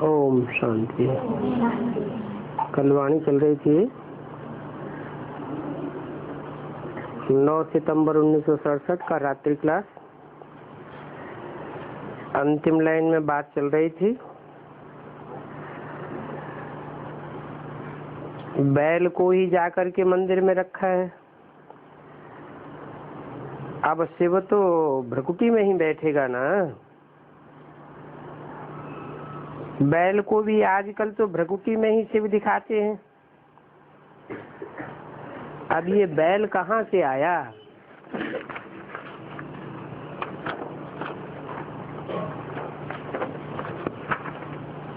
ओम शांति। कल वाणी चल रही थी 9 सितंबर 1967 का रात्रि क्लास। अंतिम लाइन में बात चल रही थी बैल को ही जाकर के मंदिर में रखा है। अब शिव तो भ्रकुटी में ही बैठेगा ना। बैल को भी आजकल तो भ्रकुटी में ही शिव दिखाते हैं। अब ये बैल कहाँ से आया?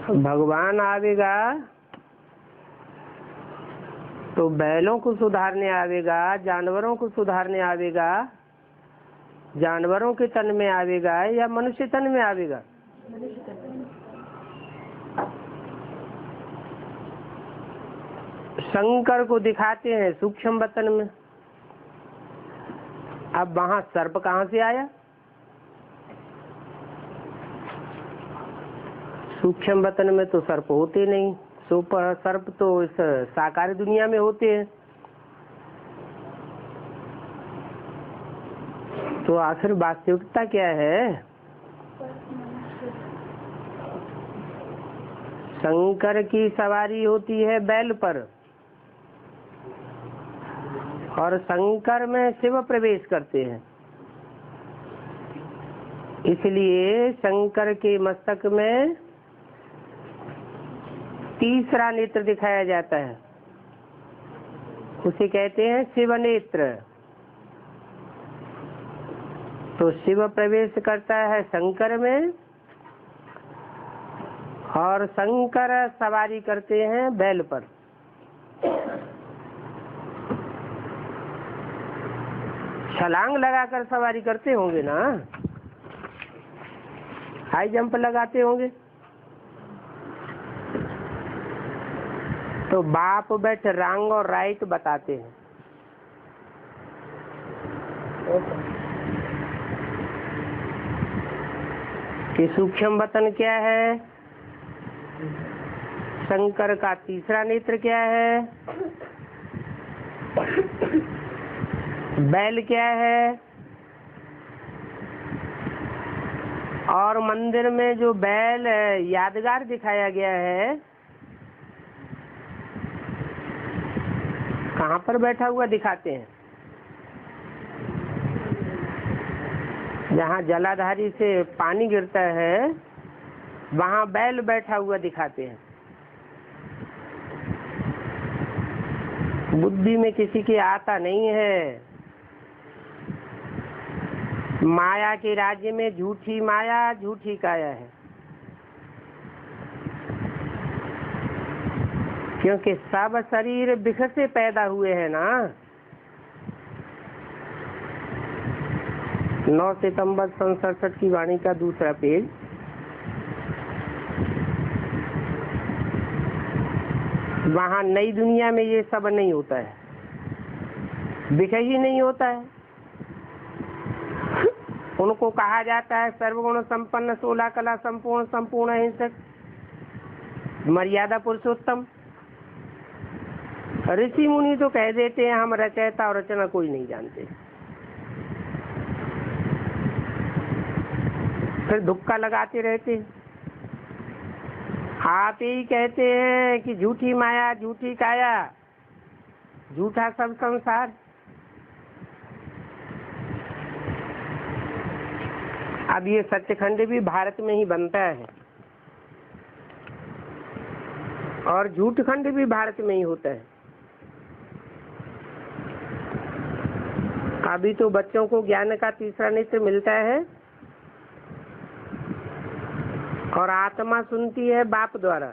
भगवान आवेगा तो बैलों को सुधारने आवेगा, जानवरों को सुधारने आवेगा। जानवरों के तन में आवेगा या मनुष्य तन में आवेगा? शंकर को दिखाते हैं सूक्ष्म वतन में। अब वहां सर्प कहां से आया? सूक्ष्म वतन में तो सर्प होते नहीं। सर्प तो इस साकार दुनिया में होते हैं। तो आखिर वास्तविकता क्या है? शंकर की सवारी होती है बैल पर और शंकर में शिव प्रवेश करते हैं। इसलिए शंकर के मस्तक में तीसरा नेत्र दिखाया जाता है, उसे कहते हैं शिव नेत्र। तो शिव प्रवेश करता है शंकर में और शंकर सवारी करते हैं बैल पर। छलांग लगाकर सवारी करते होंगे ना, हाई जंप लगाते होंगे। तो बाप बैठ रंग और राइट बताते हैं। कि सूक्ष्म वतन क्या है, शंकर का तीसरा नेत्र क्या है, बैल क्या है, और मंदिर में जो बैल यादगार दिखाया गया है कहाँ पर बैठा हुआ दिखाते हैं? जहाँ जलाधारी से पानी गिरता है वहाँ बैल बैठा हुआ दिखाते हैं। बुद्धि में किसी के आता नहीं है। माया के राज्य में झूठी माया झूठी काया है, क्योंकि सब शरीर विष से पैदा हुए हैं ना। 9 सितंबर 67 की वाणी का दूसरा पेज। वहाँ नई दुनिया में ये सब नहीं होता है, विषय ही नहीं होता है। उनको कहा जाता है सर्वगुण संपन्न, 16 कला संपूर्ण, संपूर्ण अहिंसक, मर्यादा पुरुषोत्तम। ऋषि मुनि तो कह देते हैं हम रचयिता और रचना कोई नहीं जानते। फिर धुक्का लगाते रहते हैं। आप ही कहते हैं कि झूठी माया झूठी काया, झूठा सब संसार। अब ये सत्यखंड भी भारत में ही बनता है और झूठखंड भी भारत में ही होता है। अभी तो बच्चों को ज्ञान का तीसरा नेत्र मिलता है और आत्मा सुनती है बाप द्वारा।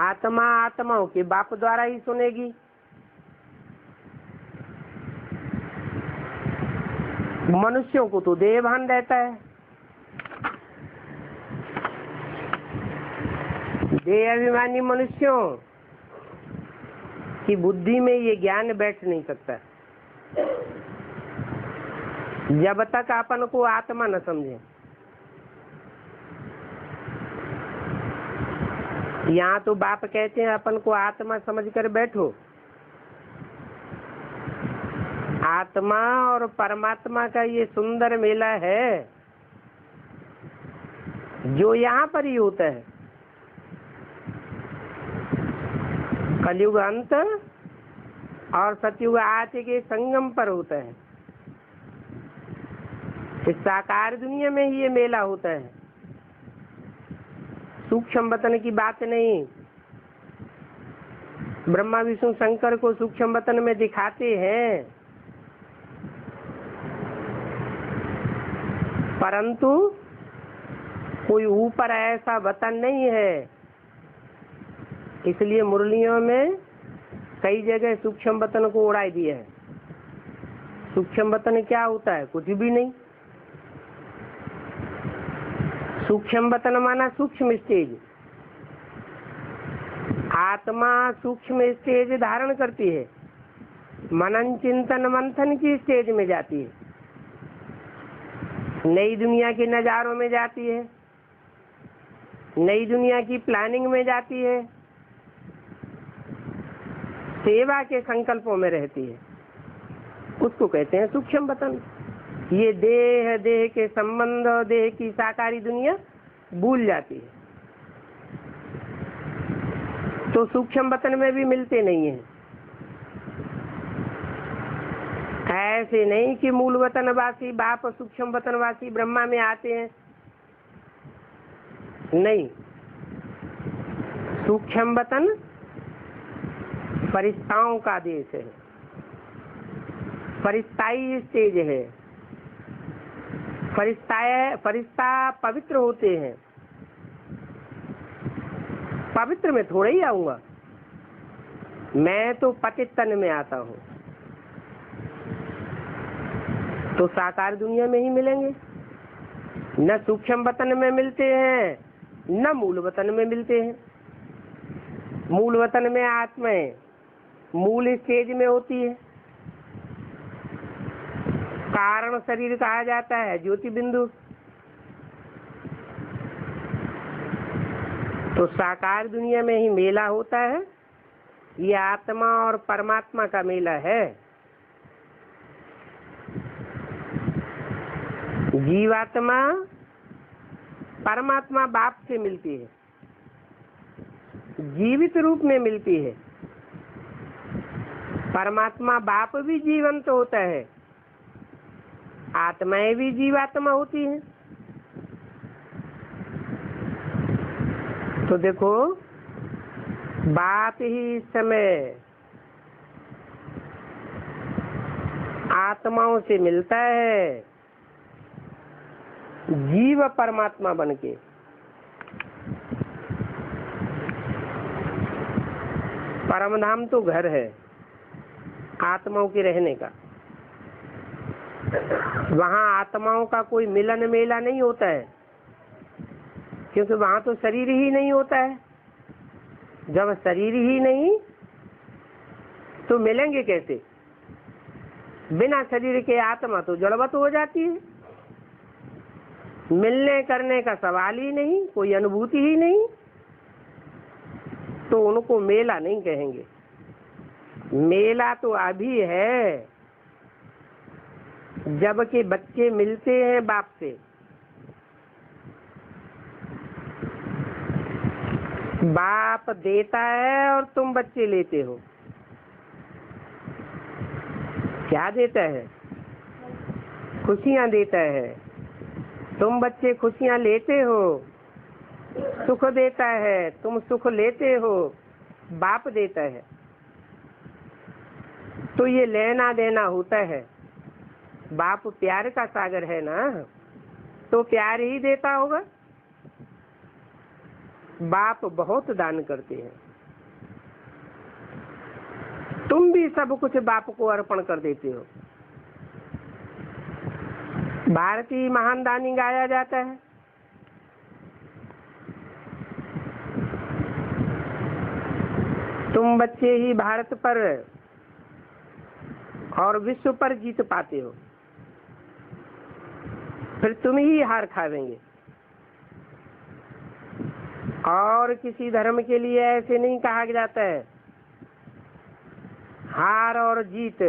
आत्मा आत्माओं के बाप द्वारा ही सुनेगी। मनुष्यों को तो देह भान रहता है। देह अभिमानी मनुष्यों की बुद्धि में ये ज्ञान बैठ नहीं सकता जब तक अपन को आत्मा न समझे। यहाँ तो बाप कहते हैं अपन को आत्मा समझकर बैठो। आत्मा और परमात्मा का ये सुंदर मेला है जो यहाँ पर ही होता है। कलयुग अंत और सतयुग आदि के संगम पर होता है। इस साकार दुनिया में ही ये मेला होता है। सूक्ष्म वतन की बात नहीं। ब्रह्मा विष्णु शंकर को सूक्ष्म वतन में दिखाते हैं, परंतु कोई ऊपर ऐसा वतन नहीं है। इसलिए मुरलियों में कई जगह सूक्ष्म वतन को उड़ा दिया है। सूक्ष्म वतन क्या होता है? कुछ भी नहीं। सूक्ष्म वतन माना सूक्ष्म स्टेज। आत्मा सूक्ष्म स्टेज धारण करती है, मनन चिंतन मंथन की स्टेज में जाती है, नई दुनिया के नजारों में जाती है, नई दुनिया की प्लानिंग में जाती है, सेवा के संकल्पों में रहती है। उसको कहते हैं सूक्ष्म वतन। ये देह के संबंध और देह की साकारी दुनिया भूल जाती है। तो सूक्ष्म वतन में भी मिलते नहीं है। ऐसे नहीं कि मूल वतनवासी बाप सूक्ष्म वतनवासी ब्रह्मा में आते हैं, नहीं। सूक्ष्म वतन फरिश्ताओं का देश है, फरिश्ताई स्टेज है। फरिश्ता पवित्र होते हैं। पवित्र में थोड़ा ही आऊंगा, मैं तो पतित तन में आता हूँ। तो साकार दुनिया में ही मिलेंगे। न सूक्ष्म वतन में मिलते हैं, न मूल वतन में मिलते हैं। मूल वतन में आत्माएं मूल स्टेज में होती है। कारण शरीर कहा जाता है, ज्योति बिंदु। तो साकार दुनिया में ही मेला होता है। ये आत्मा और परमात्मा का मेला है। जीवात्मा परमात्मा बाप से मिलती है, जीवित रूप में मिलती है। परमात्मा बाप भी जीवंत होता है, आत्माएं भी जीवात्मा होती हैं। तो देखो, बाप ही इस समय आत्माओं से मिलता है, जीव परमात्मा बनके। परमधाम तो घर है आत्माओं के रहने का। वहाँ आत्माओं का कोई मिलन मेला नहीं होता है, क्योंकि वहाँ तो शरीर ही नहीं होता है। जब शरीर ही नहीं तो मिलेंगे कैसे? बिना शरीर के आत्मा तो जड़वत हो जाती है। मिलने करने का सवाल ही नहीं, कोई अनुभूति ही नहीं, तो उनको मेला नहीं कहेंगे। मेला तो अभी है जबकि बच्चे मिलते हैं बाप से। बाप देता है और तुम बच्चे लेते हो। क्या देता है? खुशियां देता है। तुम बच्चे खुशियां लेते हो। सुख देता है, तुम सुख लेते हो। बाप देता है। तो ये लेना देना होता है। बाप प्यार का सागर है ना, तो प्यार ही देता होगा। बाप बहुत दान करते हैं। तुम भी सब कुछ बाप को अर्पण कर देते हो। भारतीय महान दानी गाया जाता है। तुम बच्चे ही भारत पर और विश्व पर जीत पाते हो, फिर तुम ही हार खावेंगे। और किसी धर्म के लिए ऐसे नहीं कहा जाता है। हार और जीत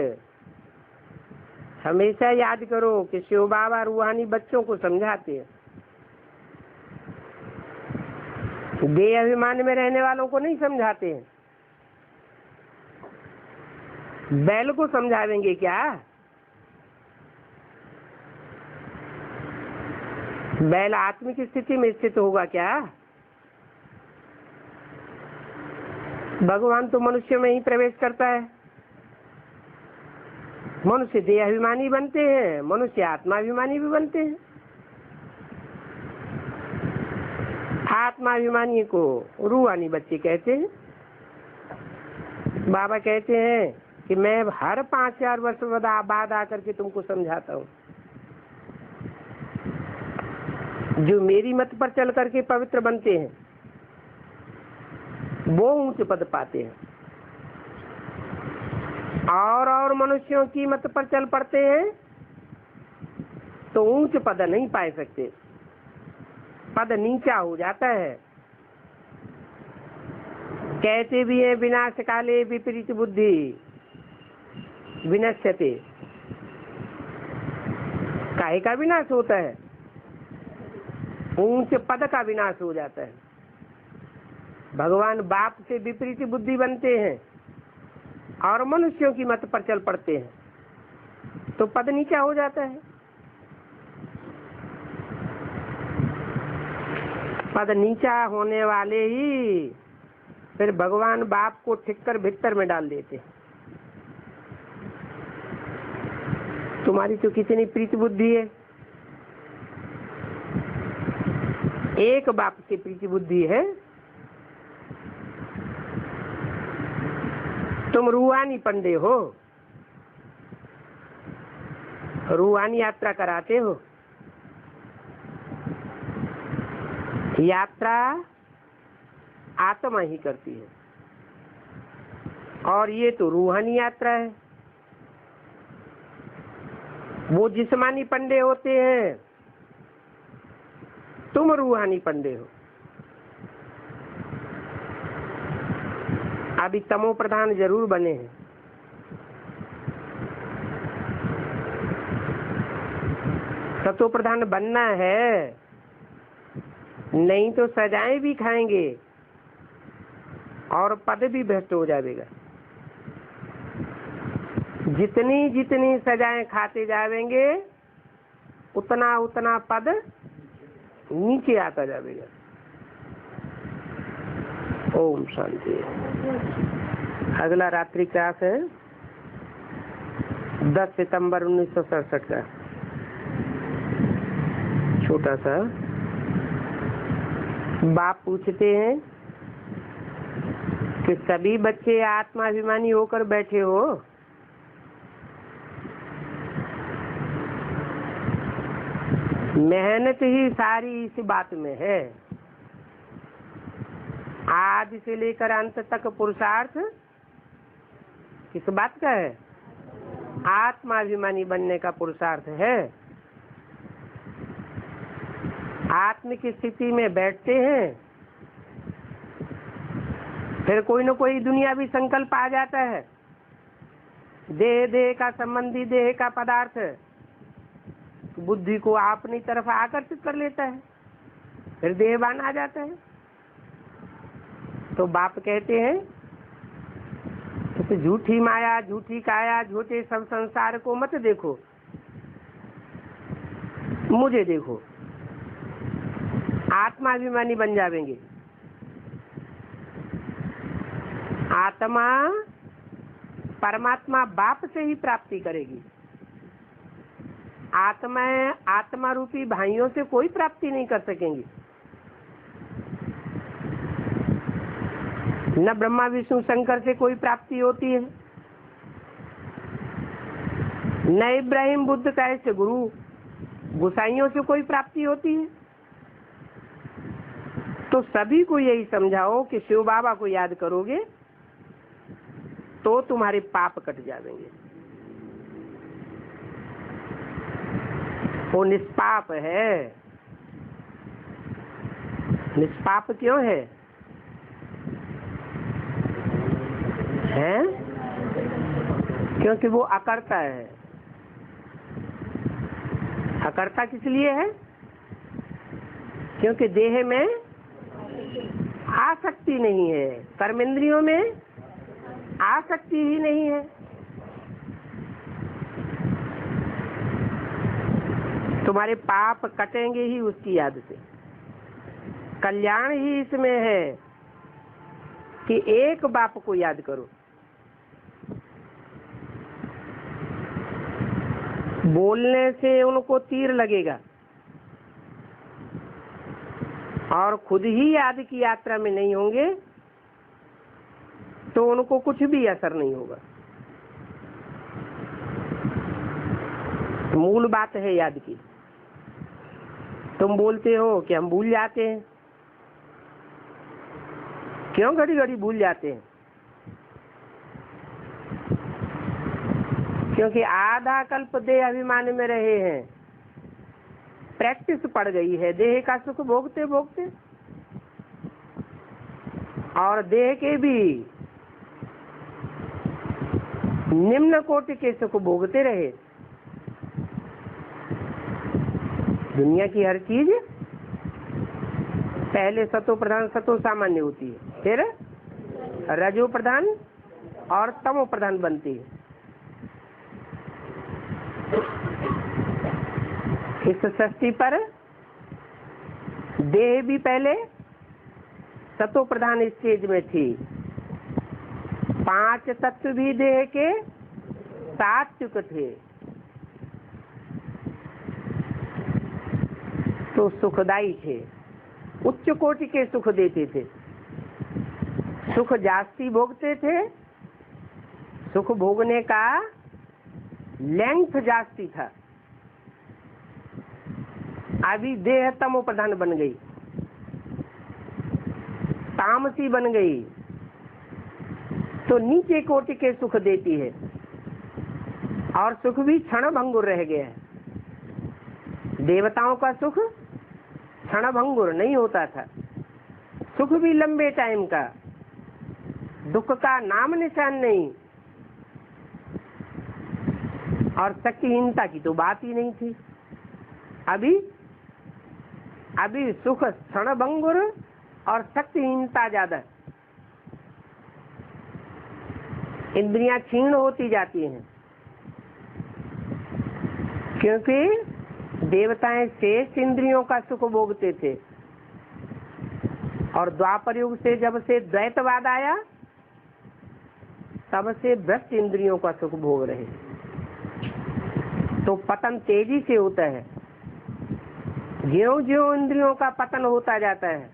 हमेशा याद करो कि शिव बाबा रूहानी बच्चों को समझाते हैं, देह अभिमान में रहने वालों को नहीं समझाते हैं। बैल को समझावेंगे क्या? बैल आत्मिक स्थिति में स्थित होगा क्या? भगवान तो मनुष्य में ही प्रवेश करता है। मनुष्य देहाभिमानी बनते हैं, मनुष्य आत्माभिमानी भी बनते हैं। आत्माभिमानी को रूहानी बच्चे कहते हैं। बाबा कहते हैं कि मैं हर 5000 वर्ष बाद आकर के तुमको समझाता हूँ। जो मेरी मत पर चल करके पवित्र बनते हैं वो ऊंच पद पाते हैं, और मनुष्यों की मत पर चल पड़ते हैं तो ऊंच पद नहीं पा सकते, पद नीचा हो जाता है। कहते भी हैं विनाश काले विपरीत बुद्धि विनश्यते। काहे का विनाश होता है? ऊंच पद का विनाश हो जाता है। भगवान बाप से विपरीत बुद्धि बनते हैं और मनुष्यों की मत पर चल पड़ते हैं तो पद नीचा हो जाता है। पद नीचा होने वाले ही फिर भगवान बाप को ठिक्कर भीतर में डाल देते। तुम्हारी तो कितनी प्रीति बुद्धि है, एक बाप से प्रीति बुद्धि है। तुम रूहानी पंडे हो, रूहानी यात्रा कराते हो। यात्रा आत्मा ही करती है और ये तो रूहानी यात्रा है। वो जिस्मानी पंडे होते हैं, तुम रूहानी पंडे हो। अभी तमो प्रधान जरूर बने हैं, सतो प्रधान बनना है, नहीं तो सजाएं भी खाएंगे और पद भी भ्रष्ट हो जाएगा। जितनी जितनी सजाएं खाते जाएंगे उतना उतना पद नीचे आता जाएगा। ओम शांति। अगला रात्रि क्लास है 10 सितंबर 1967 का, छोटा सा। बाप पूछते हैं कि सभी बच्चे आत्माभिमानी होकर बैठे हो? मेहनत ही सारी इस बात में है। आदि से लेकर अंत तक पुरुषार्थ किस बात का है? आत्माभिमानी बनने का पुरुषार्थ है। आत्म की स्थिति में बैठते हैं, फिर कोई न कोई दुनियावी संकल्प आ जाता है। देह देह का संबंधी, देह का पदार्थ बुद्धि को अपनी तरफ आकर्षित कर लेता है, फिर देहवान आ जाता है। तो बाप कहते हैं तो झूठी माया, झूठी काया, झूठे सब संसार को मत देखो, मुझे देखो। आत्माभिमानी बन जाएंगे। आत्मा परमात्मा बाप से ही प्राप्ति करेगी। आत्मा रूपी भाइयों से कोई प्राप्ति नहीं कर सकेंगी। न ब्रह्मा विष्णु शंकर से कोई प्राप्ति होती है, न इब्राहिम बुद्ध का ऐसे गुरु गुसाइयों से कोई प्राप्ति होती है। तो सभी को यही समझाओ कि शिव बाबा को याद करोगे तो तुम्हारे पाप कट जाएंगे। वो निष्पाप है। निष्पाप क्यों है? हैं? क्योंकि वो अकर्ता है। अकर्ता किस लिए है? क्योंकि देह में आसक्ति नहीं है, कर्मेंद्रियों में आसक्ति ही नहीं है। तुम्हारे पाप कटेंगे ही उसकी याद से। कल्याण ही इसमें है कि एक बाप को याद करो। बोलने से उनको तीर लगेगा और खुद ही याद की यात्रा में नहीं होंगे तो उनको कुछ भी असर नहीं होगा। मूल बात है याद की। तुम बोलते हो कि हम भूल जाते हैं। क्यों घड़ी घड़ी भूल जाते हैं? क्योंकि आधा कल्प देह अभिमान में रहे हैं, प्रैक्टिस पड़ गई है देह का सुख भोगते भोगते, और देह के भी निम्न कोटि के सुख भोगते रहे। दुनिया की हर चीज पहले सतो प्रधान सतो सामान्य होती है, फिर रजो प्रधान और तमो प्रधान बनती है। इस सृष्टि पर देह भी पहले सतो प्रधान स्टेज में थी। 5 तत्व भी देह के सात्विक थे, तो सुखदायी थे, उच्च कोटि के सुख देते थे। सुख जास्ती भोगते थे, सुख भोगने का लेंथ जास्ती था। अभी देह तमो प्रधान बन गई, तामसी बन गई, तो नीचे कोटि के सुख देती है और सुख भी क्षण भंगुर रह गया है। देवताओं का सुख क्षण भंगुर नहीं होता था, सुख भी लंबे टाइम का, दुख का नाम निशान नहीं, और शक्तिहीनता की तो बात ही नहीं थी। अभी सुख क्षण भंगुर और शक्तिहीनता ज्यादा। इंद्रियां क्षीण होती जाती हैं, क्योंकि देवताएं शेष इंद्रियों का सुख भोगते थे, और द्वापर युग से जब से द्वैतवाद आया तब से भ्रष्ट इंद्रियों का सुख भोग रहे। तो पतन तेजी से होता है। ज्यों ज्यों इंद्रियों का पतन होता जाता है,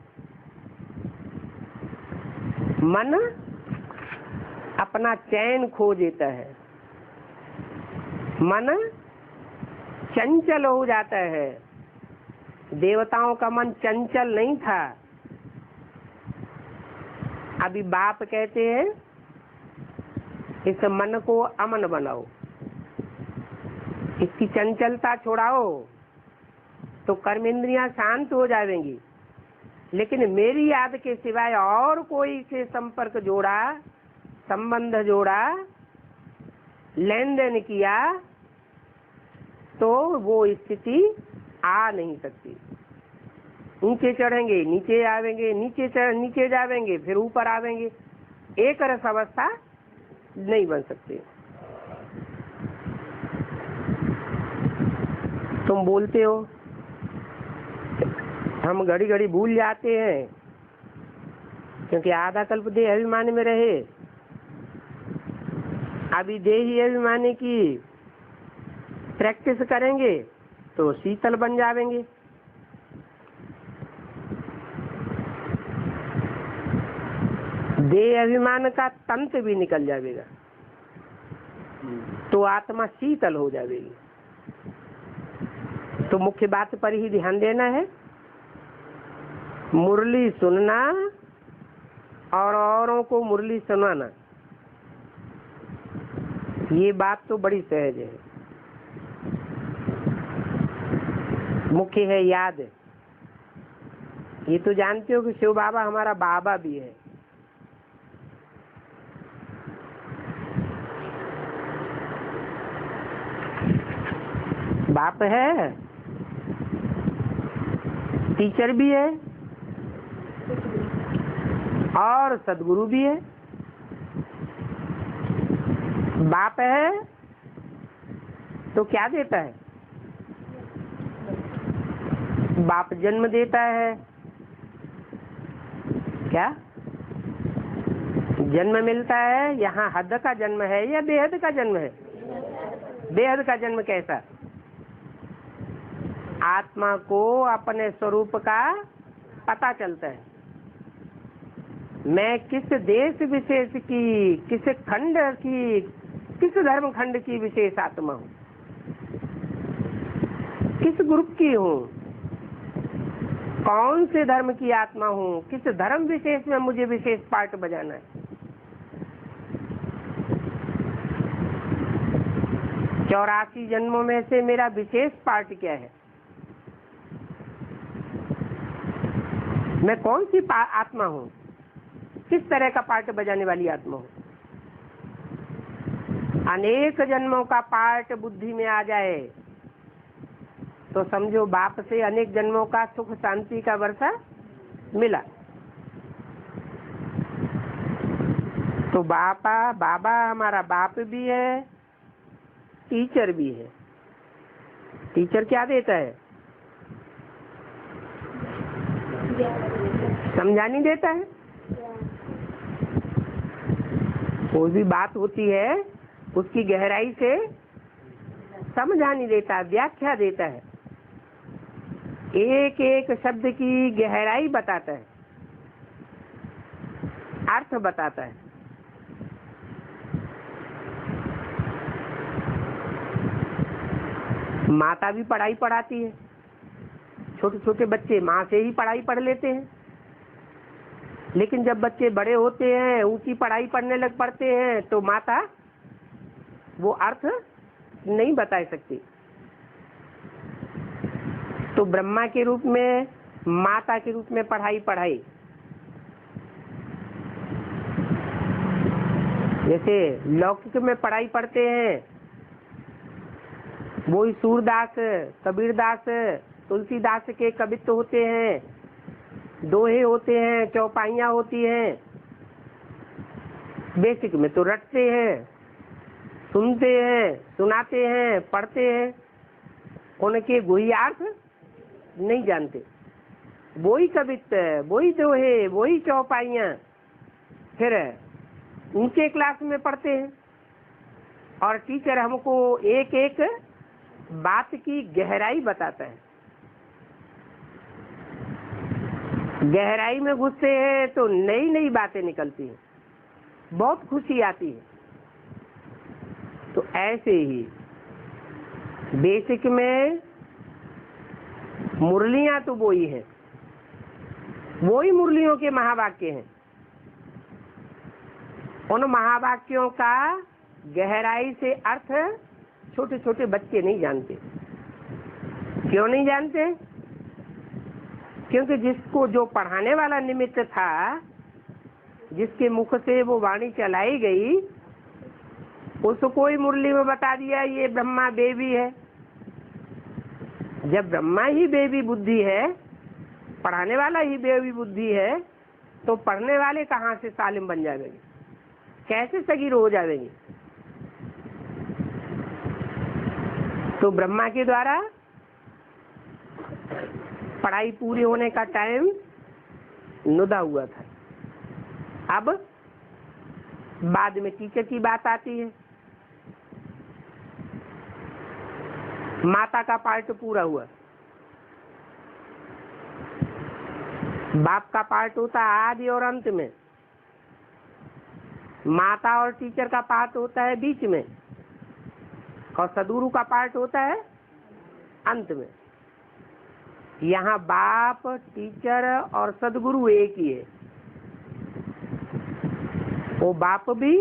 मन अपना चैन खो देता है, मन चंचल हो जाता है। देवताओं का मन चंचल नहीं था। अभी बाप कहते हैं इस मन को अमन बनाओ, इसकी चंचलता छुड़ाओ, तो कर्मेंद्रियां शांत हो जाएंगी। लेकिन मेरी याद के सिवाय और कोई से संपर्क जोड़ा, संबंध जोड़ा, लेन देन किया, तो वो स्थिति आ नहीं सकती। नीचे चढ़ेंगे, नीचे आवेंगे, नीचे जावेंगे, फिर ऊपर आवेंगे, एक रस अवस्था नहीं बन सकती। तुम बोलते हो हम घड़ी घड़ी भूल जाते हैं, क्योंकि आधा कल्प देह अभिमान में रहे। अभी देही अभिमानी की प्रैक्टिस करेंगे तो शीतल बन जावेंगे। देह अभिमान का तंत्र भी निकल जाएगा, तो आत्मा शीतल हो जाएगी। तो मुख्य बात पर ही ध्यान देना है, मुरली सुनना और औरों को मुरली सुनाना, ये बात तो बड़ी सहज है। मुख्य है याद। ये तो जानते हो कि शिव बाबा हमारा बाबा भी है। बाप है, टीचर भी है और सदगुरु भी है। बाप है तो क्या देता है? बाप जन्म देता है। क्या जन्म मिलता है? यहाँ हद का जन्म है या बेहद का जन्म है? बेहद का जन्म कैसा? आत्मा को अपने स्वरूप का पता चलता है। मैं किस देश विशेष की, किस खंड की, किस धर्म खंड की विशेष आत्मा हूँ, किस ग्रुप की हूँ, कौन से धर्म की आत्मा हूँ, किस धर्म विशेष में मुझे विशेष पार्ट बजाना है। 84 जन्मों में से मेरा विशेष पार्ट क्या है? मैं कौन सी आत्मा हूँ, किस तरह का पार्ट बजाने वाली आत्मा हूँ। अनेक जन्मों का पार्ट बुद्धि में आ जाए तो समझो बाप से अनेक जन्मों का सुख शांति का वर्षा मिला। तो बाबा हमारा बाप भी है, टीचर भी है। टीचर क्या देता है? समझानी देता है। कोई भी बात होती है उसकी गहराई से समझानी देता है, व्याख्या देता है, एक एक शब्द की गहराई बताता है, अर्थ बताता है। माता भी पढ़ाई पढ़ाती है। छोटे छोटे बच्चे माँ से ही पढ़ाई पढ़ लेते हैं, लेकिन जब बच्चे बड़े होते हैं, ऊंची पढ़ाई पढ़ने लग पड़ते हैं, तो माता वो अर्थ नहीं बता सकती। तो ब्रह्मा के रूप में, माता के रूप में पढ़ाई पढ़ाई। जैसे लौकिक में पढ़ाई पढ़ते हैं, वही सूरदास, कबीरदास, तुलसीदास के कवित्व होते हैं, दोहे होते हैं, चौपाइयाँ होती हैं। बेसिक में तो रटते हैं, सुनते हैं, सुनाते हैं, पढ़ते हैं, उनके गुह्यार्थ नहीं जानते। वही कवित्व, वही दोहे, वही चौपाइयाँ फिर ऊंचे क्लास में पढ़ते हैं। और टीचर हमको एक एक बात की गहराई बताता है। गहराई में घुसते हैं तो नई नई बातें निकलती हैं, बहुत खुशी आती है। तो ऐसे ही बेसिक में मुरलियां तो वही है, वही मुरलियों के महावाक्य हैं। उन महावाक्यों का गहराई से अर्थ छोटे छोटे बच्चे नहीं जानते। क्यों नहीं जानते? क्योंकि जिसको जो पढ़ाने वाला निमित्त था, जिसके मुख से वो वाणी चलाई गई, उसको ही मुरली में बता दिया ये ब्रह्मा बेबी है। जब ब्रह्मा ही बेबी बुद्धि है, पढ़ाने वाला ही बेबी बुद्धि है, तो पढ़ने वाले कहाँ से सालिम बन जाएंगे, कैसे सगीर हो जाएंगे? तो ब्रह्मा के द्वारा पढ़ाई पूरी होने का टाइम नुदा हुआ था। अब बाद में टीचर की बात आती है। माता का पार्ट पूरा हुआ, बाप का पार्ट होता है आदि और अंत में, माता और टीचर का पार्ट होता है बीच में, और सदगुरु का पार्ट होता है अंत में। यहाँ बाप, टीचर और सदगुरु एक ही है। वो बाप भी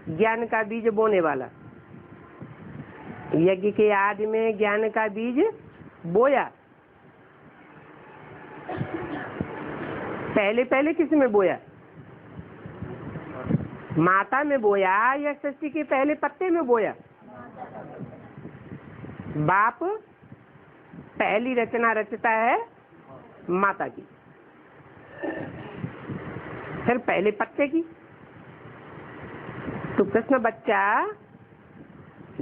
ज्ञान का बीज बोने वाला, यज्ञ के आदि में ज्ञान का बीज बोया, पहले पहले किस में बोया? माता में बोया या सृष्टि के पहले पत्ते में बोया? बाप पहली रचना रचता है माता की, फिर पहले पत्ते की। तो कृष्ण बच्चा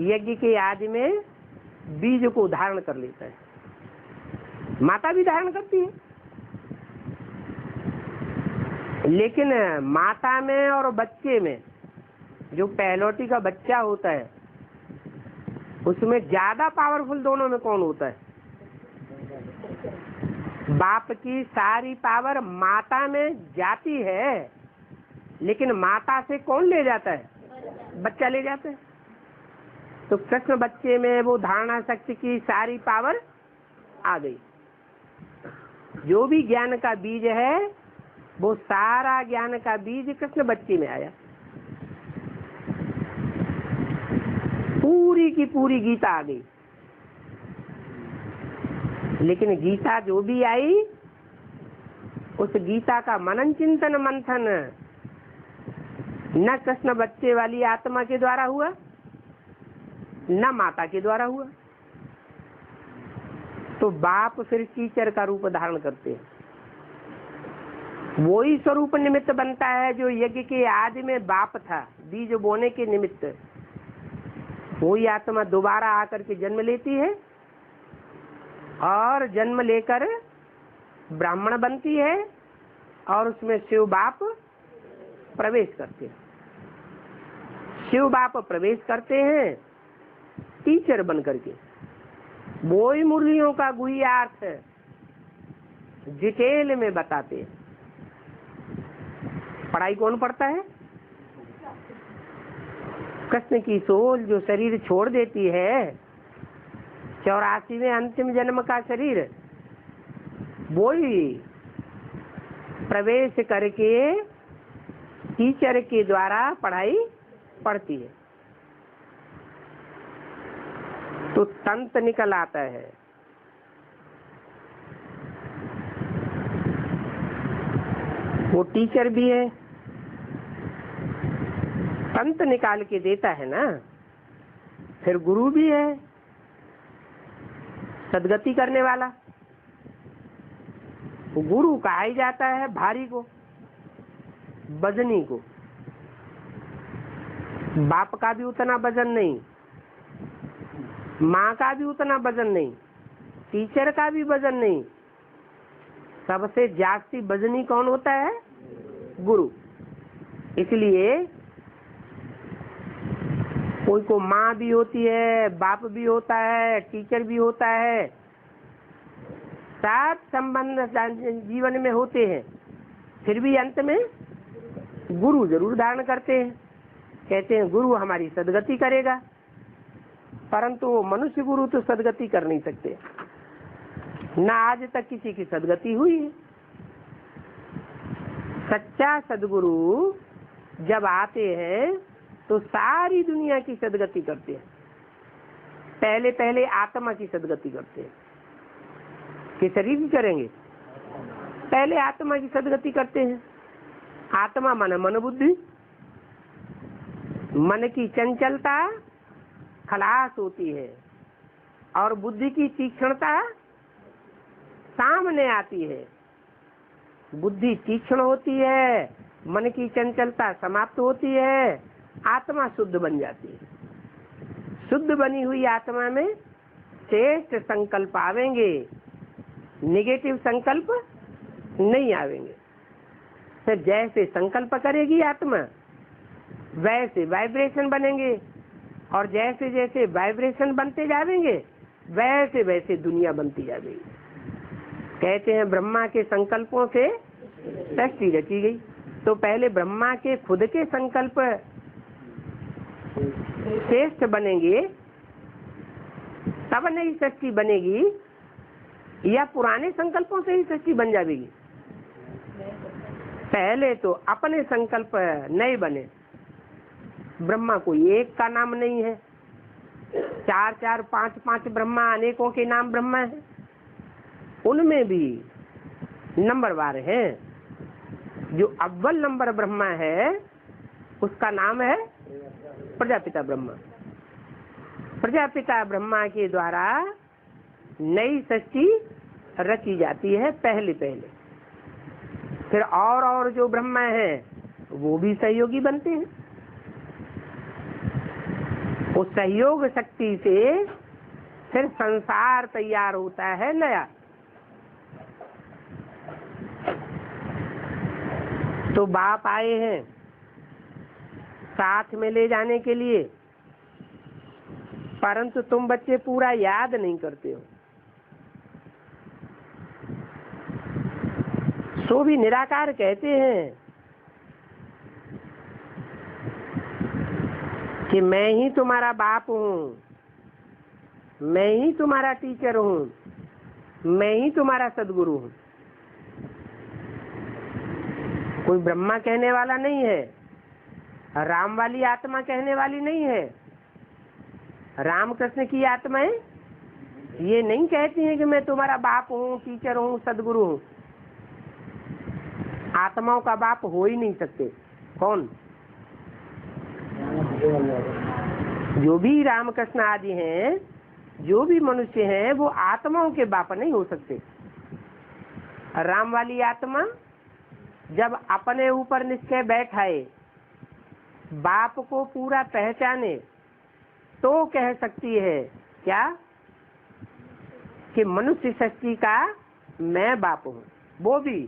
यज्ञ के आदि में बीज को धारण कर लेता है, माता भी धारण करती है। लेकिन माता में और बच्चे में, जो पहलौटी का बच्चा होता है, उसमें ज्यादा पावरफुल दोनों में कौन होता है? बाप की सारी पावर माता में जाती है, लेकिन माता से कौन ले जाता है? बच्चा ले जाता है। तो कृष्ण बच्चे में वो धारणा शक्ति की सारी पावर आ गई। जो भी ज्ञान का बीज है, वो सारा ज्ञान का बीज कृष्ण बच्चे में आया। पूरी की पूरी गीता आ गई। लेकिन गीता जो भी आई, उस गीता का मनन चिंतन मंथन न कृष्ण बच्चे वाली आत्मा के द्वारा हुआ, न माता के द्वारा हुआ। तो बाप फिर टीचर का रूप धारण करते हैं। वही स्वरूप निमित्त बनता है जो यज्ञ के आदि में बाप था, बीज बोने के निमित्त। वही आत्मा दोबारा आकर के जन्म लेती है और जन्म लेकर ब्राह्मण बनती है, और उसमें शिव बाप प्रवेश करते हैं। शिव बाप प्रवेश करते हैं टीचर बन करके। वो ही मुरलियों का गुह्यार्थ डिटेल में बताते हैं। पढ़ाई कौन पढ़ता है? कृष्ण की सोल जो शरीर छोड़ देती है, 84वें अंतिम जन्म का शरीर, वो ही प्रवेश करके टीचर के द्वारा पढ़ाई पढ़ती है। तो तंत निकल आता है। वो टीचर भी है, तंत निकाल के देता है ना। फिर गुरु भी है, सदगति करने वाला। गुरु कहा ही जाता है भारी को, वजनी को। बाप का भी उतना वजन नहीं, माँ का भी उतना वजन नहीं, टीचर का भी वजन नहीं। सबसे जास्ती वजनी कौन होता है? गुरु। इसलिए कोई को माँ भी होती है, बाप भी होता है, टीचर भी होता है, सात संबंध जीवन में होते हैं, फिर भी अंत में गुरु जरूर धारण करते हैं। कहते हैं गुरु हमारी सदगति करेगा, परंतु वो मनुष्य गुरु तो सदगति कर नहीं सकते, ना आज तक किसी की सदगति हुई है। सच्चा सदगुरु जब आते हैं तो सारी दुनिया की सदगति करते हैं। पहले पहले आत्मा की सदगति करते हैं कि शरीर की करेंगे, पहले आत्मा की सदगति करते हैं। आत्मा मन बुद्धि, मन की चंचलता खलास होती है और बुद्धि की तीक्ष्णता सामने आती है। बुद्धि तीक्ष्ण होती है, मन की चंचलता समाप्त होती है, आत्मा शुद्ध बन जाती है। शुद्ध बनी हुई आत्मा में श्रेष्ठ संकल्प आवेंगे, निगेटिव संकल्प नहीं आवेंगे। फिर जैसे संकल्प करेगी आत्मा, वैसे वाइब्रेशन बनेंगे, और जैसे जैसे वाइब्रेशन बनते जाएंगे, वैसे वैसे दुनिया बनती जाएगी। कहते हैं ब्रह्मा के संकल्पों से सृष्टि रची गई। तो पहले ब्रह्मा के खुद के संकल्प श्रेष्ठ बनेंगे, तब नई सृष्टि बनेगी, या पुराने संकल्पों से ही सृष्टि बन जाएगी? पहले तो अपने संकल्प नए बने। ब्रह्मा कोई एक का नाम नहीं है, 4 4 5 5 ब्रह्मा, अनेकों के नाम ब्रह्मा है। उनमें भी नंबरवार हैं। जो अव्वल नंबर ब्रह्मा है उसका नाम है प्रजापिता ब्रह्मा। प्रजापिता ब्रह्मा के द्वारा नई सृष्टि रची जाती है पहले पहले, फिर और जो ब्रह्मा है वो भी सहयोगी बनते हैं। उस सहयोग शक्ति से फिर संसार तैयार होता है नया। तो बाप आए हैं साथ में ले जाने के लिए, परंतु तुम बच्चे पूरा याद नहीं करते हो, सो भी निराकार कहते हैं कि मैं ही तुम्हारा बाप हूँ, मैं ही तुम्हारा टीचर हूँ, मैं ही तुम्हारा सदगुरु हूँ। कोई ब्रह्मा कहने वाला नहीं है, राम वाली आत्मा कहने वाली नहीं है। रामकृष्ण की आत्माएं ये नहीं कहती हैं कि मैं तुम्हारा बाप हूँ, टीचर हूँ, सदगुरु हूँ। आत्माओं का बाप हो ही नहीं सकते। कौन? जो भी रामकृष्ण आदि हैं, जो भी मनुष्य हैं, वो आत्माओं के बाप नहीं हो सकते। राम वाली आत्मा जब अपने ऊपर निश्चय बैठाए, बाप को पूरा पहचाने, तो कह सकती है क्या कि मनुष्य सृष्टि का मैं बाप हूँ। वो भी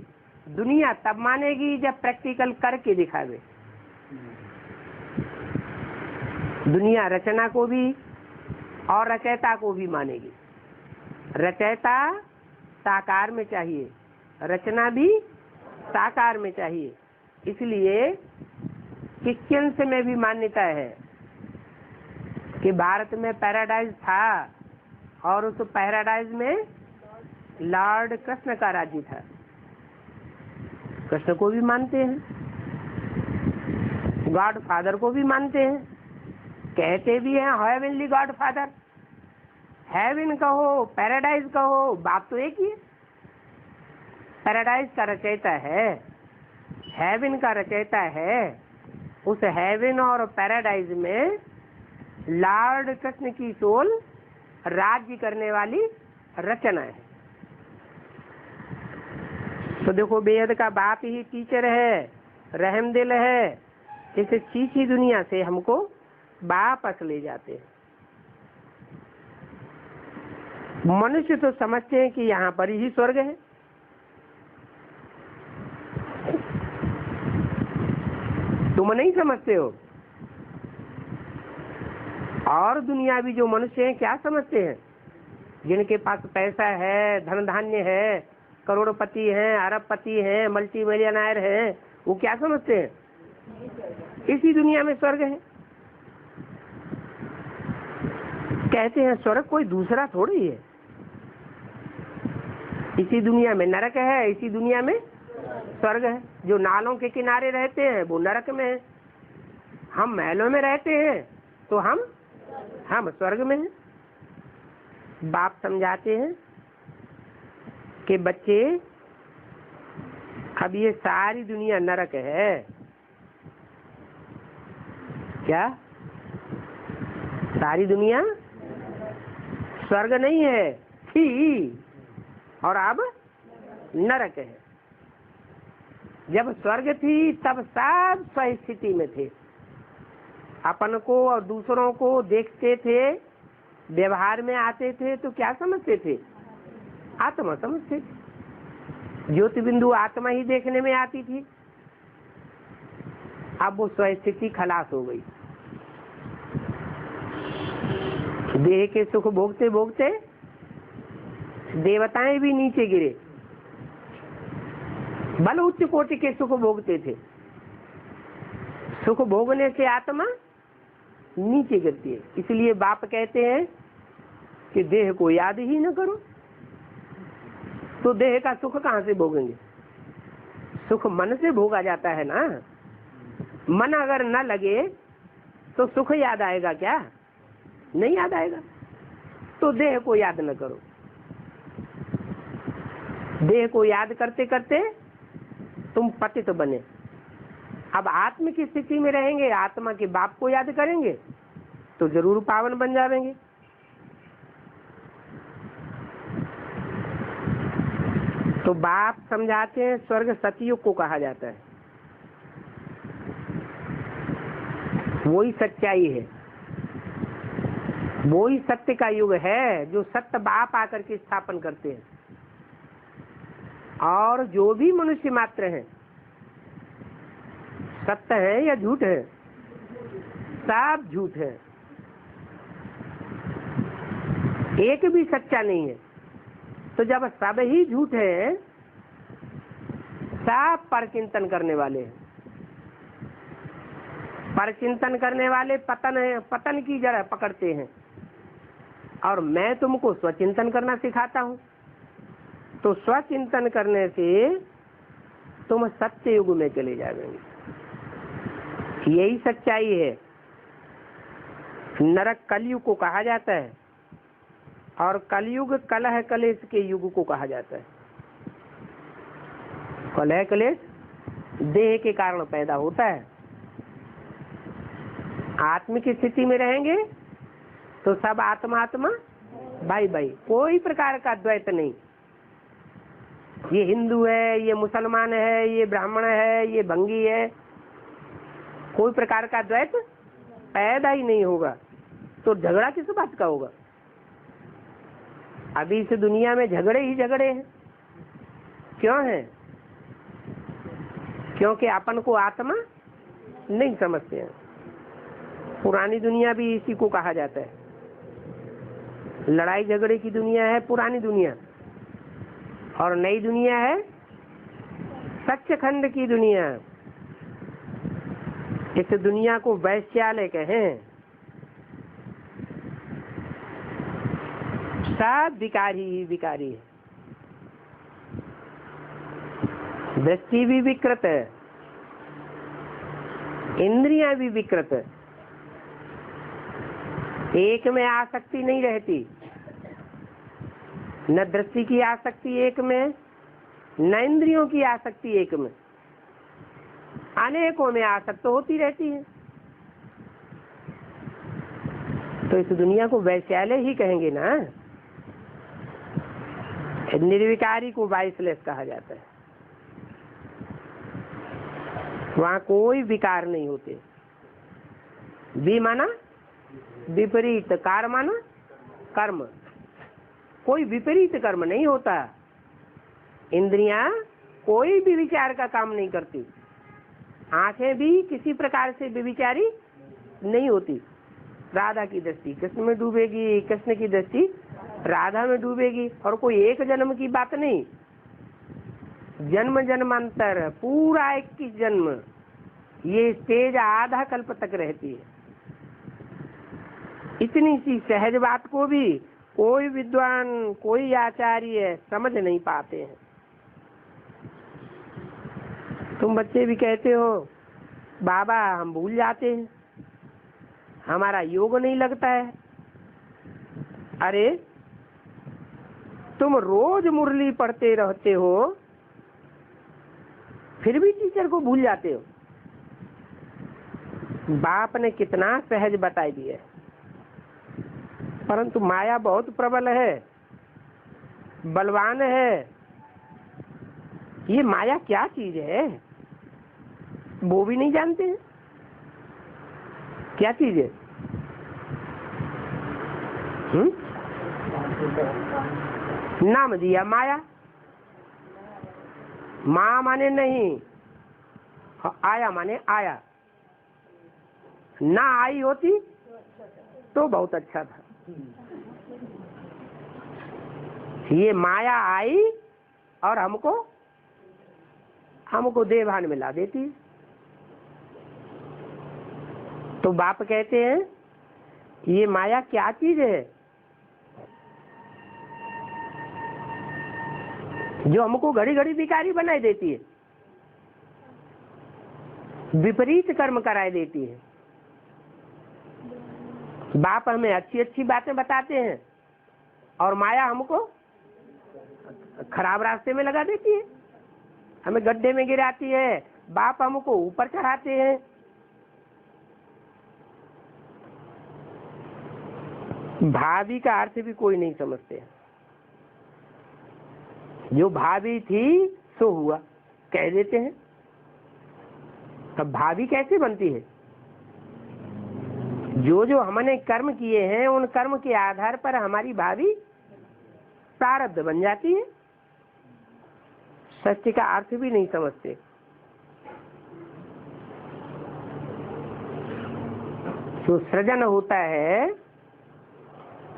दुनिया तब मानेगी जब प्रैक्टिकल करके दिखावे। दुनिया रचना को भी और रचयिता को भी मानेगी। रचयिता साकार में चाहिए, रचना भी साकार में चाहिए। इसलिए क्रिश्चियंस में भी मान्यता है कि भारत में पैराडाइज था और उस पैराडाइज में लॉर्ड कृष्ण का राज्य था। कृष्ण को भी मानते हैं, गॉड फादर को भी मानते हैं, कहते भी हैं हेवनली गॉड फादर। हेवन कहो, पैराडाइज कहो, बात तो एक ही है। पैराडाइज का रचयिता है, हेवन का रचयिता है। उस हेवन और पैराडाइज में लॉर्ड कृष्ण की सोल राज्य करने वाली रचना है। तो देखो, बेहद का बाप ही टीचर है, रहमदिल है। इस चीची दुनिया से हमको वापस ले जाते हैं। मनुष्य तो समझते हैं कि यहाँ पर ही स्वर्ग है। तुम नहीं समझते हो। और दुनिया भी जो मनुष्य हैं क्या समझते हैं? जिनके पास पैसा है, धन धान्य है, करोड़पति हैं, अरबपति हैं, मल्टी मिलियनर हैं, वो क्या समझते हैं? इसी दुनिया में स्वर्ग है। कहते हैं स्वर्ग कोई दूसरा थोड़ी है। इसी दुनिया में नरक है, इसी दुनिया में स्वर्ग है। जो नालों के किनारे रहते हैं वो नरक में है। हम महलों में रहते हैं तो हम स्वर्ग में हैं। बाप समझाते हैं कि बच्चे, अब ये सारी दुनिया नरक है। क्या सारी दुनिया स्वर्ग नहीं है? थी और अब नरक है। जब स्वर्ग थी तब सब स्थिति में थे, अपन को और दूसरों को देखते थे, व्यवहार में आते थे तो क्या समझते थे? आत्मा समझते थे। ज्योति बिंदु आत्मा ही देखने में आती थी। अब वो स्थिति खलास हो गई। देह के सुख भोगते भोगते देवताएं भी नीचे गिरे, बल उच्च कोटि के सुख भोगते थे। सुख भोगने से आत्मा नीचे गिरती है। इसलिए बाप कहते हैं कि देह को याद ही न करो। तो देह का सुख कहाँ से भोगेंगे? सुख मन से भोगा जाता है ना। मन अगर न लगे तो सुख याद आएगा क्या? नहीं याद आएगा। तो देह को याद न करो। देह को याद करते करते तुम पतित बने। अब आत्म की स्थिति में रहेंगे, आत्मा के बाप को याद करेंगे तो जरूर पावन बन जाएंगे। तो बाप समझाते हैं स्वर्ग सतयुग को कहा जाता है, वही सच्चाई है, वही सत्य का युग है जो सत्य बाप आकर के स्थापन करते हैं। और जो भी मनुष्य मात्र हैं, सत्य है या झूठ है? सब झूठ है, एक भी सच्चा नहीं है। तो जब सब ही झूठ है, सब परचिंतन करने वाले हैं। परचिंतन करने वाले पतन है, पतन की जड़ पकड़ते हैं। और मैं तुमको स्वचिंतन करना सिखाता हूं। तो स्वचिंतन करने से तुम सत्य युग में चले जाओगे। यही सच्चाई है। नरक कलयुग को कहा जाता है और कलयुग कलह कलेश के युग को कहा जाता है। कलह कलेश देह के कारण पैदा होता है। आत्म की स्थिति में रहेंगे तो सब आत्मा आत्मा भाई भाई, कोई प्रकार का द्वैत नहीं। ये हिंदू है, ये मुसलमान है, ये ब्राह्मण है, ये भंगी है, कोई प्रकार का द्वैत पैदा ही नहीं होगा। तो झगड़ा किस बात का होगा? अभी इस दुनिया में झगड़े ही झगड़े हैं। क्यों है? क्योंकि अपन को आत्मा नहीं समझते हैं। पुरानी दुनिया भी इसी को कहा जाता है। लड़ाई झगड़े की दुनिया है पुरानी दुनिया, और नई दुनिया है सच्चखंड की दुनिया। इस दुनिया को वैश्यालय कहें। सब विकारी ही विकारी है। दृष्टि भी विकृत है, इंद्रियां भी विकृत है। एक में आसक्ति नहीं रहती, न दृष्टि की आसक्ति एक में, न इंद्रियों की आसक्ति एक में, अनेकों में आसक्त होती रहती है। तो इस दुनिया को वैश्यालय ही कहेंगे ना। निर्विकारी को वाइसलेस कहा जाता है। वहां कोई विकार नहीं होते। भी माना विपरीत, कार माना कर्म, कोई विपरीत कर्म नहीं होता। इंद्रियां कोई भी विचार का काम नहीं करती। आंखें भी किसी प्रकार से विचारी नहीं होती। राधा की दृष्टि कृष्ण में डूबेगी, कृष्ण की दृष्टि राधा में डूबेगी। और कोई एक जन्म की बात नहीं, जन्म जन्मांतर पूरा 21 जन्म ये स्टेज आधा कल्प तक रहती है। इतनी सी सहज बात को भी कोई विद्वान, कोई आचार्य समझ नहीं पाते हैं। तुम बच्चे भी कहते हो बाबा हम भूल जाते हैं, हमारा योग नहीं लगता है। अरे तुम रोज मुरली पढ़ते रहते हो, फिर भी टीचर को भूल जाते हो। बाप ने कितना सहज बता दिया, परंतु माया बहुत प्रबल है, बलवान है। ये माया क्या चीज है वो भी नहीं जानते हैं। क्या चीज है? नाम दिया माया। माँ माने नहीं, आया माने आया। ना आई होती तो बहुत अच्छा था। ये माया आई और हमको देवान में ला देती है। तो बाप कहते हैं ये माया क्या चीज है जो हमको घड़ी घड़ी विकारी बनाई देती है, विपरीत कर्म कराए देती है। बाप हमें अच्छी अच्छी बातें बताते हैं और माया हमको खराब रास्ते में लगा देती है। हमें गड्ढे में गिराती है, बाप हमको ऊपर चढ़ाते हैं। भाभी का अर्थ भी कोई नहीं समझते। जो भाभी थी सो हुआ कह देते हैं। तब भाभी कैसे बनती है? जो जो हमने कर्म किए हैं उन कर्म के आधार पर हमारी भाभी प्रारब्ध बन जाती है। सत्य का अर्थ भी नहीं समझते। जो सृजन होता है,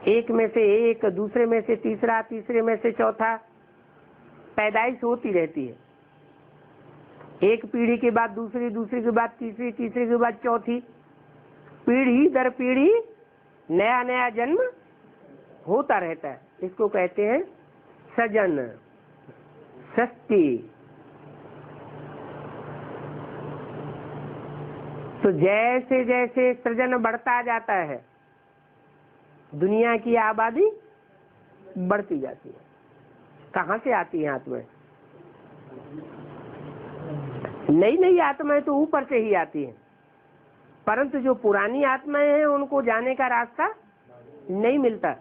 एक में से एक, दूसरे में से तीसरा, तीसरे में से चौथा, पैदाइश होती रहती है। एक पीढ़ी के बाद दूसरी, दूसरी के बाद तीसरी, तीसरी के बाद चौथी, पीढ़ी दर पीढ़ी नया नया जन्म होता रहता है। इसको कहते हैं सृजन, सृष्टि। तो जैसे जैसे सृजन बढ़ता जाता है, दुनिया की आबादी बढ़ती जाती है। कहाँ से आती है आत्माएं? नई नई आत्माएं तो ऊपर से ही आती हैं, परंतु जो पुरानी आत्माएं हैं उनको जाने का रास्ता नहीं मिलता।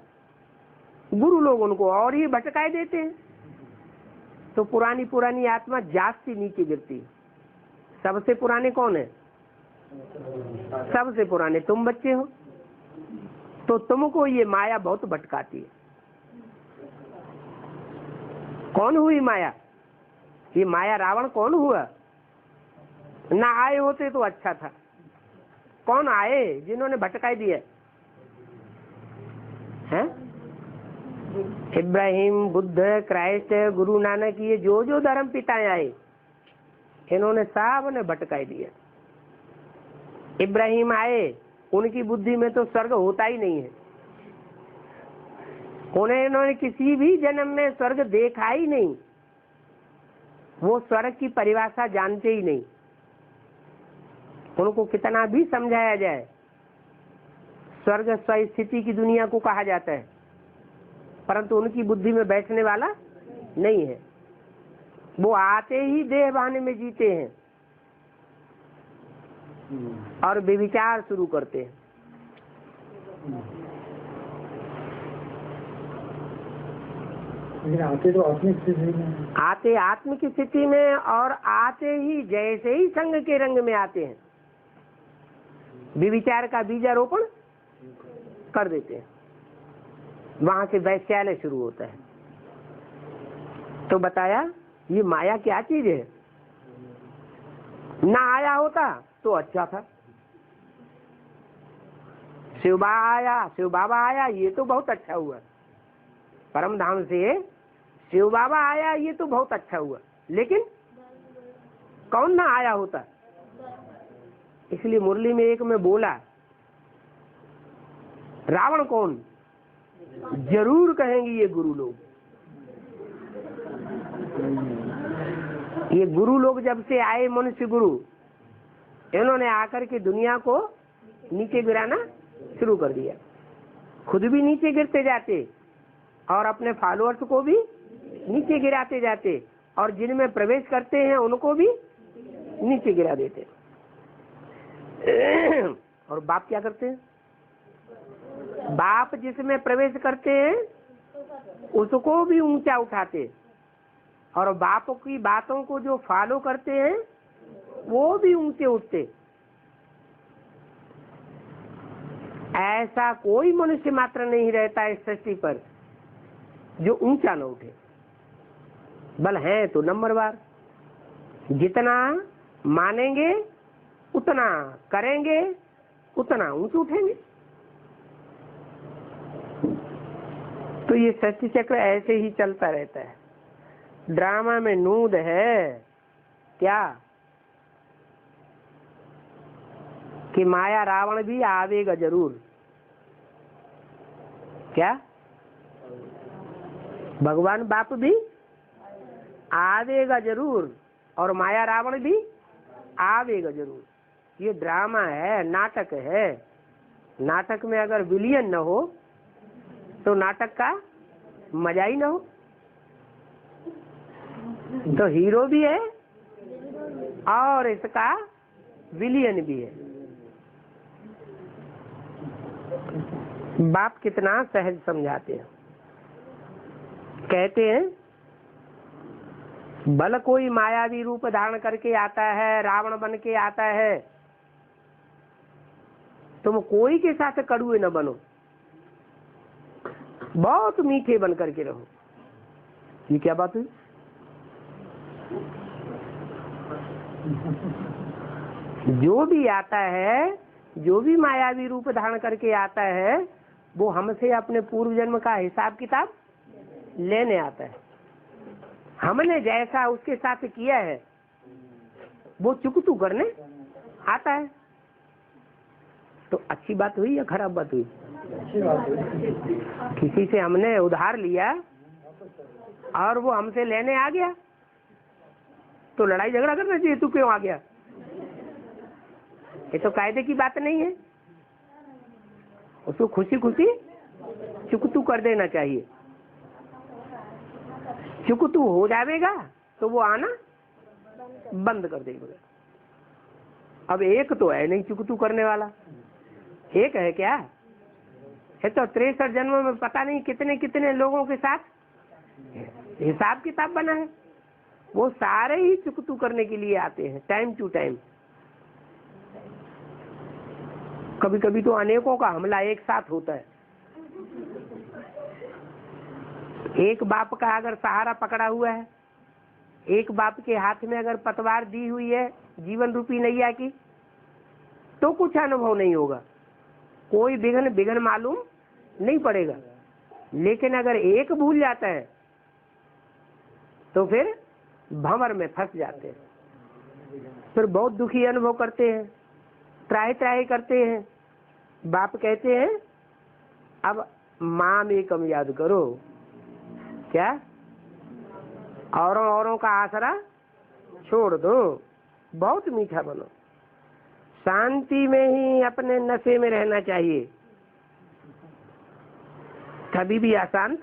गुरु लोग उनको और ही भटकाए देते हैं, तो पुरानी पुरानी आत्मा जास्ती नीचे गिरती है। सबसे पुराने कौन है? सबसे पुराने तुम बच्चे हो। तो तुमको ये माया बहुत भटकाती है। कौन हुई माया? ये माया रावण कौन हुआ? ना आए होते तो अच्छा था। कौन आए जिन्होंने भटकाई दिया है? इब्राहिम, बुद्ध, क्राइस्ट, गुरु नानक, ये जो जो धर्म पिताएं आए, इन्होंने सब ने भटकाई दिया। इब्राहिम आए, उनकी बुद्धि में तो स्वर्ग होता ही नहीं है। इन्होंने किसी भी जन्म में स्वर्ग देखा ही नहीं। वो स्वर्ग की परिभाषा जानते ही नहीं। उनको कितना भी समझाया जाए, स्वर्ग स्वस्थिति की दुनिया को कहा जाता है, परंतु उनकी बुद्धि में बैठने वाला नहीं है। वो आते ही देह बहाने में जीते हैं और व्यभिचार शुरू करते हैं। आते तो आत्मिक स्थिति में, आते आत्मिक स्थिति में, और आते ही जैसे ही संग के रंग में आते हैं, व्यभिचार का बीजारोपण कर देते हैं। वहां से वैश्यालय शुरू होता है। तो बताया ये माया क्या चीज है? ना आया होता तो अच्छा था। शिव बाबा आया, ये तो बहुत अच्छा हुआ। परम धाम से शिव बाबा आया, ये तो बहुत अच्छा हुआ। लेकिन कौन ना आया होता? इसलिए मुरली में एक में बोला, रावण कौन? जरूर कहेंगे ये गुरु लोग। ये गुरु लोग जब से आए, मनुष्य गुरु, इन्होंने आकर के दुनिया को नीचे गिराना शुरू कर दिया। खुद भी नीचे गिरते जाते और अपने फॉलोअर्स को भी नीचे गिराते जाते, और जिनमें प्रवेश करते हैं उनको भी नीचे गिरा देते। और बाप क्या करते हैं? बाप जिसमें प्रवेश करते हैं उसको भी ऊंचा उठाते, और बाप की बातों को जो फॉलो करते हैं वो भी ऊंचे उठते। ऐसा कोई मनुष्य मात्र नहीं रहता इस सृष्टि पर जो ऊंचा न उठे। बल है तो नंबरवार। जितना मानेंगे उतना करेंगे, उतना ऊंचे उठेंगे। तो ये सृष्टि चक्र ऐसे ही चलता रहता है। ड्रामा में नूद है क्या कि माया रावण भी आवेगा जरूर। क्या भगवान बाप भी आवेगा जरूर, और माया रावण भी आवेगा जरूर। ये ड्रामा है, नाटक है। नाटक में अगर विलियन न हो तो नाटक का मजा ही न हो। तो हीरो भी है और इसका विलयन भी है। बाप कितना सहज समझाते हैं। कहते हैं बल कोई मायावी रूप धारण करके आता है, रावण बन के आता है, तुम कोई के साथ कड़ुए न बनो, बहुत मीठे बन करके रहो। ये क्या बात हुई? जो भी आता है, जो भी मायावी रूप धारण करके आता है, वो हमसे अपने पूर्व जन्म का हिसाब किताब लेने आता है। हमने जैसा उसके साथ किया है वो चुकतू करने आता है। तो अच्छी बात हुई या खराब बात हुई? अच्छी बात है। किसी से हमने उधार लिया और वो हमसे लेने आ गया, तो लड़ाई झगड़ा करना चाहिए, तू क्यों आ गया? ये तो कायदे की बात नहीं है। उसको खुशी खुशी चुकतू कर देना चाहिए। चुकतू हो जाएगा तो वो आना बंद कर देगा। अब एक तो है नहीं चुकतू करने वाला, एक है क्या? है तो 63 जन्मों में पता नहीं कितने कितने लोगों के साथ हिसाब किताब बना है। वो सारे ही चुकतू करने के लिए आते हैं टाइम टू टाइम। कभी कभी तो अनेकों का हमला एक साथ होता है। एक बाप का अगर सहारा पकड़ा हुआ है, एक बाप के हाथ में अगर पतवार दी हुई है जीवन रूपी नैया की, तो कुछ अनुभव नहीं होगा, कोई बिघन मालूम नहीं पड़ेगा। लेकिन अगर एक भूल जाता है तो फिर भंवर में फंस जाते हैं, फिर बहुत दुखी अनुभव करते हैं, त्राही त्राही करते हैं। बाप कहते हैं अब माम एकम याद करो, क्या? औरों का आसरा छोड़ दो, बहुत मीठा बनो, शांति में ही अपने नशे में रहना चाहिए, कभी भी अशांत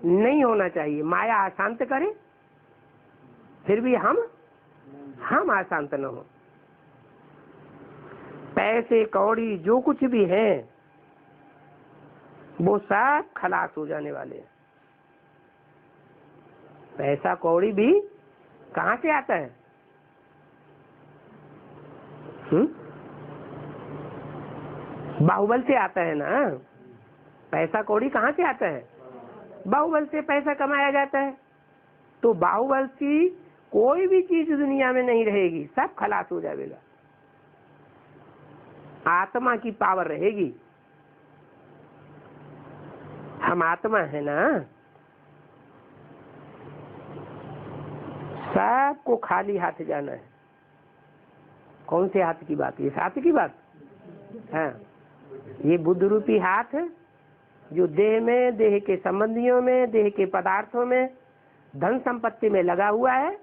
नहीं होना चाहिए। माया अशांत करे फिर भी हम अशांत न हो। पैसे कौड़ी जो कुछ भी है वो सब खलास हो जाने वाले हैं। पैसा कौड़ी भी कहाँ से आता है? बाहुबल से आता है ना। पैसा कौड़ी कहाँ से आता है? बाहुबल से पैसा कमाया जाता है। तो बाहुबल की कोई भी चीज दुनिया में नहीं रहेगी, सब खलास हो जाएगा। आत्मा की पावर रहेगी। हम आत्मा है ना, सबको खाली हाथ जाना है। कौन से हाथ की बात? इस हाथ की बात। हाँ, ये बुद्ध रूपी हाथ जो देह में, देह के संबंधियों में, देह के पदार्थों में, धन संपत्ति में लगा हुआ है,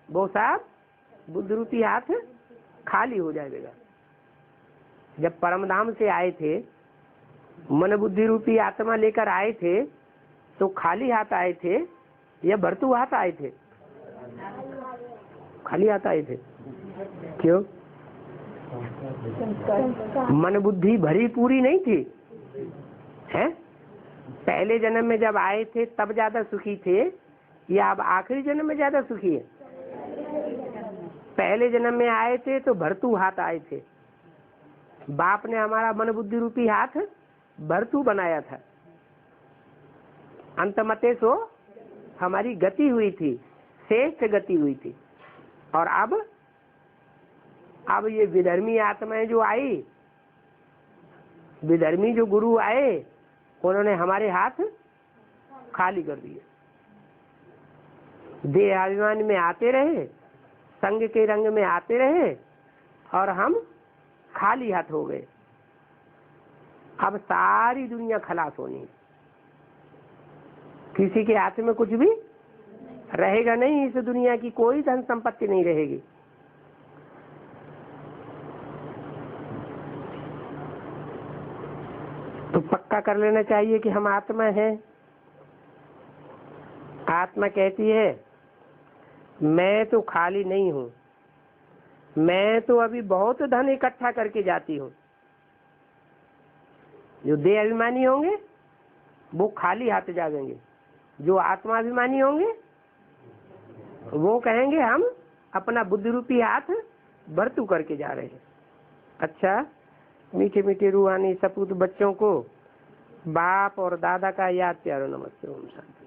वो सब बुद्ध रूपी हाथ खाली हो जाएगा। जब परमधाम से आए थे, मन बुद्धि रूपी आत्मा लेकर आए थे, तो खाली हाथ आए थे या भरतू हाथ आए थे? खाली हाथ आए थे। क्यों? मन बुद्धि भरी पूरी नहीं थी, है? पहले जन्म में जब आए थे तब ज्यादा सुखी थे या अब आखिरी जन्म में ज्यादा सुखी है? पहले जन्म में आए थे तो भरतू हाथ आए थे। बाप ने हमारा मन बुद्धि रूपी हाथ भरतू बनाया था। अंतमते सो हमारी गति हुई थी, श्रेष्ठ गति हुई थी। और अब ये विधर्मी आत्माएं जो आई, विधर्मी जो गुरु आए, उन्होंने हमारे हाथ खाली कर दिए। देह अभिमान में आते रहे, संग के रंग में आते रहे और हम खाली हाथ हो गए। अब सारी दुनिया खलास होनी, किसी के हाथ में कुछ भी रहेगा नहीं। इस दुनिया की कोई धन संपत्ति नहीं रहेगी। तो पक्का कर लेना चाहिए कि हम आत्मा हैं। आत्मा कहती है मैं तो खाली नहीं हूं, मैं तो अभी बहुत धन इकट्ठा करके जाती हूँ। जो देह अभिमानी होंगे वो खाली हाथ जाएंगे, जो आत्माभिमानी होंगे वो कहेंगे हम अपना बुद्धि रूपी हाथ बरतू करके जा रहे हैं। अच्छा, मीठे मीठे रूहानी सपूत बच्चों को बाप और दादा का याद प्यारो नमस्ते। ओम शांति।